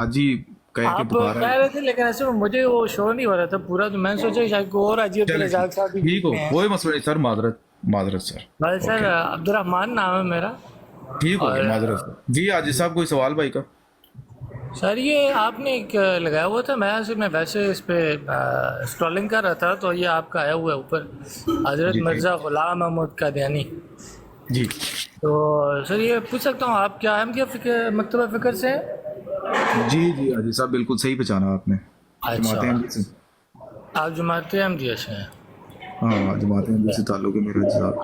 हाजी कह के आप पुकारा कह है। रहे थे लेकिन ऐसे में मुझे वो शो नहीं हो रहा था पूरा, तो मैंने सोचा कि शायद कोई और अजीब चले रजाक साहब भी ठीक बीच हो, में है। कोई मसला नहीं सर, माजरत माजरत सर। भाई सर, ओके, अब्दुलरहमान नाम है मेरा। ठीक हो गया, और माजरत सर जी। हाजी साहब कोई सवाल भाई का? सर ये आपने एक लगाया हुआ था, मैं असल में वैसे इस पे स्क्रॉलिंग कर रहा था तो ये आपका आया हुआ है ऊपर, हज़रत जी जी मिर्ज़ा ग़ुलाम अहमद कादियानी। जी तो सर ये पूछ सकता हूँ आप क्या अहमदिया फ़िक्र मकतबा फ़िक्र से हैं? जी जी हाजी साहब बिल्कुल सही पहचाना आपने। अच्छा, जमात अहमदी से। आप जमात अहमदिया से हैं। हाँ, जमात अहमदी से ताल्लुक है मेरा, हाजी साहब।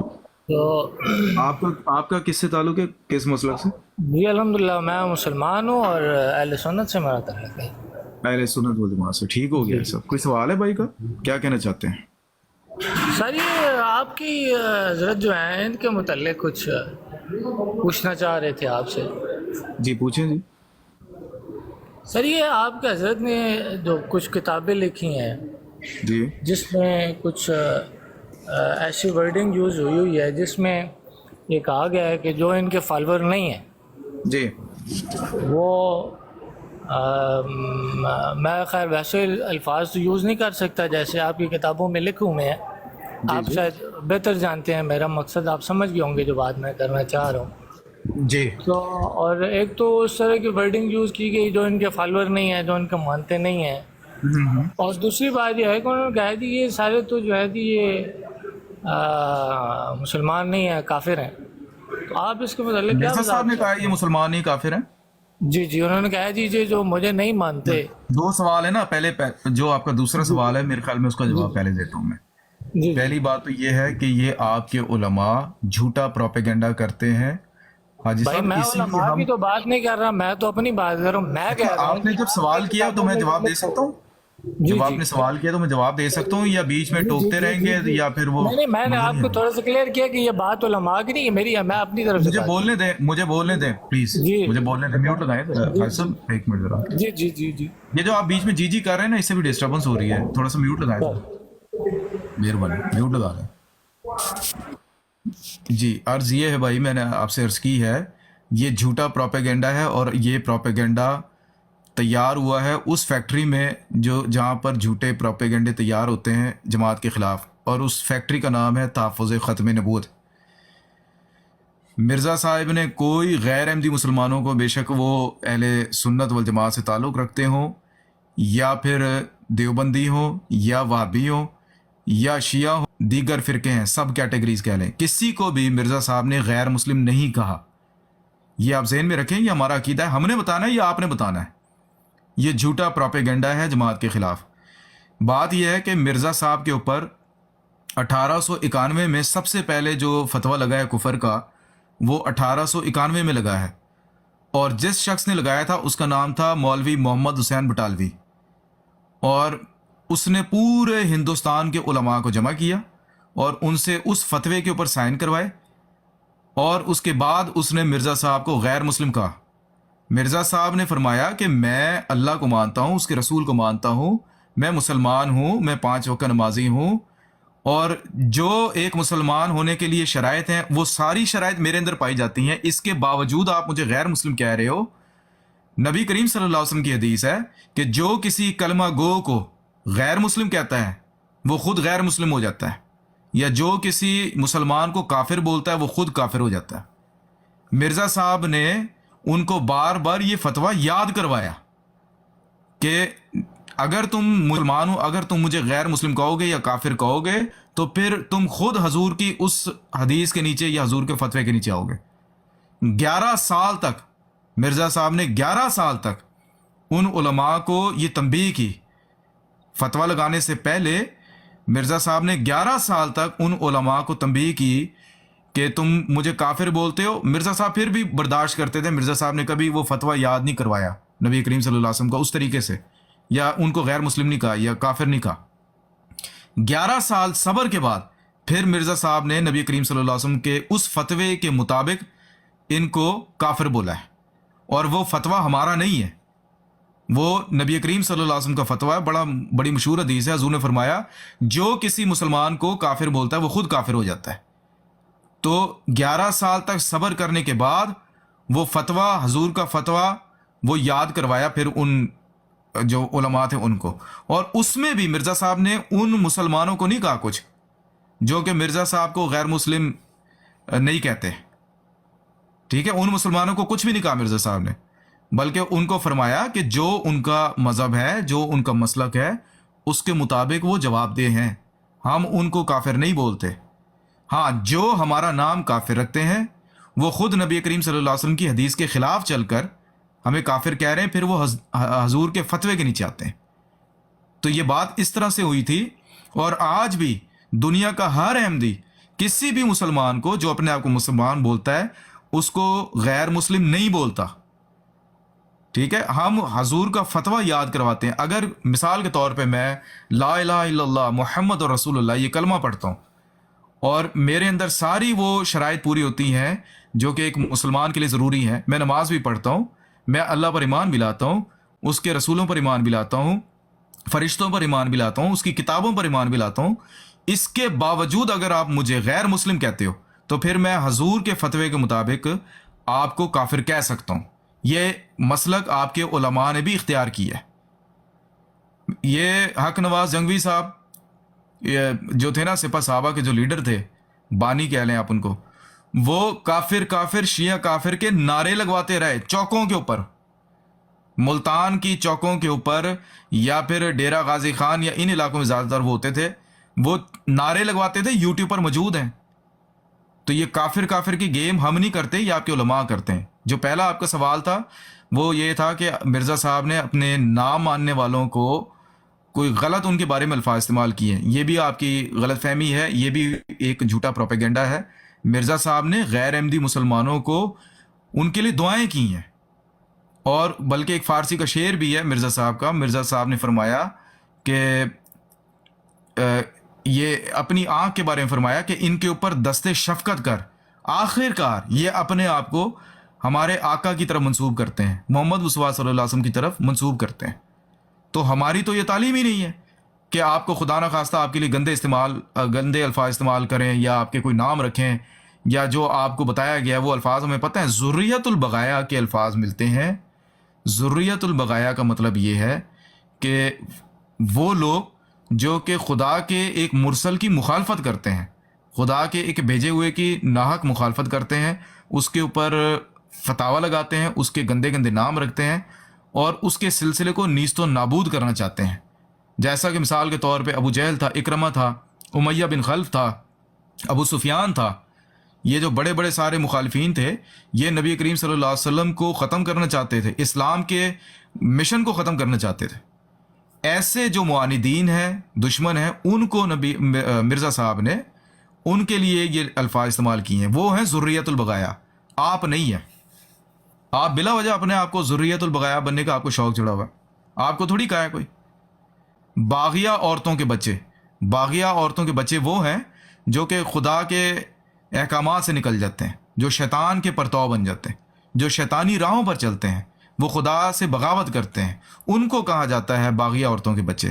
तो आपका किससे ताल्लुक है, किस मसलक से? जी अल्हम्दुलिल्लाह मैं मुसलमान हूँ और अहले सुन्नत से मेरा ताल्लुक है। अहले सुन्नत वल जमात से। ठीक हो गया जी है जी। सब। कोई सवाल है भाई का, क्या कहना चाहते हैं? सर ये आपकी हजरत जो हैं इनके मुतल्लिक कुछ पूछना चाह रहे थे आपसे। जी पूछें जी। सर ये आपके हजरत ने जो कुछ किताबें लिखी हैं जी जिसमें कुछ ऐसी वर्डिंग यूज़ हुई हुई है जिसमें ये कहा गया है कि जो इनके फॉलोअर नहीं हैं जी वो मैं खैर वैसे अल्फाज तो यूज़ नहीं कर सकता जैसे आपकी किताबों में लिखे हुए हैं। जी आप जी शायद बेहतर जानते हैं, मेरा मकसद आप समझ गए होंगे जो बात मैं करना चाह रहा हूँ। जी तो और एक तो उस तरह की वर्डिंग यूज़ की गई जो इनके फॉलोअर नहीं है, जो इनके मानते नहीं हैं। और दूसरी बात यह है कि उन्होंने कहा थी ये सारे तो जो है कि ये मुसलमान नहीं है, काफिर हैं। तो आप इसके मतलब क्या मिर्जा साहब वजाहत ने कहा है करते ये हैं? मुसलमान ही काफिर हैं। जी जी, उन्होंने कहा जी जो मुझे नहीं मानते। दो सवाल है ना, जो आपका दूसरा जी सवाल है, मेरे ख्याल में उसका जी जवाब पहले देता हूँ मैं। जी जी पहली बात तो ये है कि ये आपके उलमा झूठा प्रोपेगेंडा करते हैं हाजी भाई, साहब, मैं इसीलिए उलमा की हम। तो बात नहीं कर रहा, मैं तो अपनी बात कर रहा हूँ। मैं अच्छा, कह रहा हूँ आपने कि जब आपकी सवाल किया तो किताबों मैं में जो जवाब दे लिखा सकता हुआ हूँ। है। जी जब जी आपने सवाल किया तो मैं जवाब दे सकता हूँ, या बीच में जी जी टोकते जी जी रहेंगे, जी। या फिर वो नहीं नहीं, मैंने मजा नहीं आपको आएगा। थोड़ा सा क्लियर किया कि ये बात उलमा की नहीं है मेरी, मैं अपनी तरफ से बात की। मुझे बोलने दें प्लीज। जी मुझे बोलने दें, म्यूट लगाएं जरा जी हाजी जी साहब, एक मिनट जरा। जी जी जी जी। ये जो आप बीच में जी जी कर रहे हैं ना, इससे भी डिस्टर्बेंस हो रही है, थोड़ा सा म्यूट लगाएं जरा, सर मेहरबानी म्यूट लगा लें। जी, अर्ज ये है भाई, मैंने आपसे अर्ज की है, ये झूठा प्रोपेगेंडा है, और ये प्रोपेगेंडा तैयार हुआ है उस फैक्ट्री में जो जहाँ पर झूठे प्रोपेगेंडे तैयार होते हैं जमात के ख़िलाफ़, और उस फैक्ट्री का नाम है तहफ़्फ़ुज़ ख़त्म नबूवत। मिर्ज़ा साहिब ने कोई गैर अहमदी मुसलमानों को, बेशक वो अहले सुन्नत वल जमात से ताल्लुक़ रखते हों, या फिर देवबंदी हों, या वहाबी हों, या शिया हों, दीगर फ़िरके हैं, सब कैटेगरीज कह लें, किसी को भी मिर्ज़ा साहब ने गैर मुस्लिम नहीं कहा। ये आप जहन में रखें, ये हमारा अकीदा है, हमने बताना है या आपने बताना है। ये झूठा प्रोपेगेंडा है जमात के ख़िलाफ़। बात यह है कि मिर्ज़ा साहब के ऊपर 1891 में सबसे पहले जो फतवा लगा है कुफर का, वो 1891 में लगा है, और जिस शख्स ने लगाया था उसका नाम था मौलवी मोहम्मद हुसैन बटालवी, और उसने पूरे हिंदुस्तान के उलमा को जमा किया और उनसे उस फतवे के ऊपर साइन करवाए, और उसके बाद उसने मिर्ज़ा साहब को गैर मुस्लिम कहा। मिर्ज़ा साहब ने फरमाया कि मैं अल्लाह को मानता हूँ, उसके रसूल को मानता हूँ, मैं मुसलमान हूँ, मैं 5 वक्त नमाजी हूँ, और जो एक मुसलमान होने के लिए शराइत हैं वो सारी शराइत मेरे अंदर पाई जाती हैं, इसके बावजूद आप मुझे गैर मुस्लिम कह रहे हो। नबी करीम सल्लल्लाहु अलैहि वसल्लम की हदीस है कि जो किसी कलमा गो को गैर मुस्लिम कहता है वो खुद गैर मुस्लिम हो जाता है, या जो किसी मुसलमान को काफिर बोलता है वो खुद काफिर हो जाता है। मिर्ज़ा साहब ने उनको बार बार ये फतवा याद करवाया कि अगर तुम मुसलमान हो, अगर तुम मुझे गैर मुस्लिम कहोगे या काफिर कहोगे, तो फिर तुम खुद हजूर की उस हदीस के नीचे या हजूर के फतवे के नीचे आओगे। 11 साल तक मिर्ज़ा साहब ने 11 साल तक उन उलमा को ये तंबीह की। फतवा लगाने से पहले मिर्ज़ा साहब ने 11 साल तक उन उलमा को तंबीह की कि तुम मुझे काफिर बोलते हो। मिर्ज़ा साहब फिर भी बर्दाश्त करते थे। मिर्ज़ा साहब ने कभी वो फतवा याद नहीं करवाया नबी करीम सल्लल्लाहु अलैहि वसल्लम का उस तरीके से, या उनको गैर मुस्लिम नहीं कहा या काफिर नहीं कहा। 11 साल सब्र के बाद फिर मिर्ज़ा साहब ने नबी करीम सल्लल्लाहु अलैहि वसल्लम के उस फतवे के मुताबिक इनको काफिर बोला है, और वो फतवा हमारा नहीं है, वो नबी करीम सल्लल्लाहु अलैहि वसल्लम का फतवा है। बड़ी मशहूर हदीस है, हुजूर ने फरमाया जो किसी मुसलमान को काफिर बोलता है वो खुद काफिर हो जाता है। तो 11 साल तक सब्र करने के बाद वो फतवा, हुजूर का फतवा, وہ یاد کروایا پھر ان جو علماء تھے ان کو. اور اس میں بھی مرزا صاحب نے ان مسلمانوں کو نہیں کہا کچھ جو کہ مرزا صاحب کو غیر مسلم نہیں کہتے. ٹھیک ہے, ان مسلمانوں کو کچھ بھی نہیں کہا مرزا صاحب نے, بلکہ ان کو فرمایا کہ جو ان کا مذہب ہے, جو ان کا مسلک ہے, اس کے مطابق وہ جواب دہ ہیں. ہم ان کو کافر نہیں بولتے. ہاں, جو ہمارا نام کافر رکھتے ہیں وہ خود نبی کریم صلی اللہ علیہ وسلم کی حدیث کے خلاف چل کر ہمیں کافر کہہ رہے ہیں, پھر وہ حضور کے فتوے کے نیچے آتے ہیں. تو یہ بات اس طرح سے ہوئی تھی. اور آج بھی دنیا کا ہر احمدی کسی بھی مسلمان کو جو اپنے آپ کو مسلمان بولتا ہے اس کو غیر مسلم نہیں بولتا. ٹھیک ہے, ہم حضور کا فتویٰ یاد کرواتے ہیں. اگر مثال کے طور پہ میں لا الہ الا اللہ محمد رسول اللہ یہ کلمہ پڑھتا ہوں اور میرے اندر ساری وہ شرائط پوری ہوتی ہیں جو کہ ایک مسلمان کے لیے ضروری ہیں, میں نماز بھی پڑھتا ہوں, میں اللہ پر ایمان بھی لاتا ہوں, اس کے رسولوں پر ایمان بھی لاتا ہوں, فرشتوں پر ایمان بھی لاتا ہوں, اس کی کتابوں پر ایمان بھی لاتا ہوں, اس کے باوجود اگر آپ مجھے غیر مسلم کہتے ہو تو پھر میں حضور کے فتوے کے مطابق آپ کو کافر کہہ سکتا ہوں. یہ مسلک آپ کے علماء نے بھی اختیار کی ہے. یہ حق نواز جنگوی صاحب یہ جو تھے نا, سپہ صحابہ کے جو لیڈر تھے, بانی کہہ لیں آپ ان کو, وہ کافر کافر شیعہ کافر کے نعرے لگواتے رہے چوکوں کے اوپر, ملتان کی چوکوں کے اوپر یا پھر ڈیرہ غازی خان یا ان علاقوں میں زیادہ تر وہ ہوتے تھے, وہ نعرے لگواتے تھے, یوٹیوب پر موجود ہیں. تو یہ کافر کافر کی گیم ہم نہیں کرتے, یہ آپ کے علماء کرتے ہیں. جو پہلا آپ کا سوال تھا وہ یہ تھا کہ مرزا صاحب نے اپنے نام ماننے والوں کو کوئی غلط ان کے بارے میں الفاظ استعمال کیے ہیں. یہ بھی آپ کی غلط فہمی ہے, یہ بھی ایک جھوٹا پروپیگنڈا ہے. مرزا صاحب نے غیر احمدی مسلمانوں کو ان کے لیے دعائیں کی ہیں, اور بلکہ ایک فارسی کا شعر بھی ہے مرزا صاحب کا. مرزا صاحب نے فرمایا کہ یہ اپنی آنکھ کے بارے میں فرمایا کہ ان کے اوپر دست شفقت کر, آخر کار یہ اپنے آپ کو ہمارے آقا کی طرف منسوب کرتے ہیں, محمد مصطفیٰ صلی اللہ علیہ وسلم کی طرف منسوب کرتے ہیں. تو ہماری تو یہ تعلیم ہی نہیں ہے کہ آپ کو خدا نہ خواستہ آپ کے لیے گندے الفاظ استعمال کریں یا آپ کے کوئی نام رکھیں, یا جو آپ کو بتایا گیا وہ الفاظ ہمیں پتہ ہیں. ذریت البغایا کے الفاظ ملتے ہیں. ذریت البغایا کا مطلب یہ ہے کہ وہ لوگ جو کہ خدا کے ایک مرسل کی مخالفت کرتے ہیں, خدا کے ایک بھیجے ہوئے کی ناحق مخالفت کرتے ہیں, اس کے اوپر فتاوی لگاتے ہیں, اس کے گندے گندے نام رکھتے ہیں اور اس کے سلسلے کو نیست و نابود کرنا چاہتے ہیں. جیسا کہ مثال کے طور پہ ابو جہل تھا, اکرمہ تھا, امیہ بن خلف تھا, ابو سفیان تھا. یہ جو بڑے بڑے سارے مخالفین تھے یہ نبی کریم صلی اللہ علیہ وسلم کو ختم کرنا چاہتے تھے, اسلام کے مشن کو ختم کرنا چاہتے تھے. ایسے جو معاندین ہیں, دشمن ہیں, ان کو مرزا صاحب نے ان کے لیے یہ الفاظ استعمال کیے ہیں. وہ ہیں ذریت البغایا, آپ نہیں ہیں. آپ بلا وجہ اپنے آپ کو ذریت البغایا بننے کا آپ کو شوق چڑھا ہوا ہے. آپ کو تھوڑی کہا ہے کوئی. باغیہ عورتوں کے بچے وہ ہیں جو کہ خدا کے احکامات سے نکل جاتے ہیں, جو شیطان کے پرتو بن جاتے ہیں, جو شیطانی راہوں پر چلتے ہیں, وہ خدا سے بغاوت کرتے ہیں, ان کو کہا جاتا ہے باغیہ عورتوں کے بچے.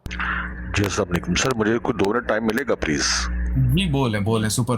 جی السلام علیکم سر, مجھے کوئی 2 منٹ ٹائم ملے گا پلیز؟ جی بولیں سپر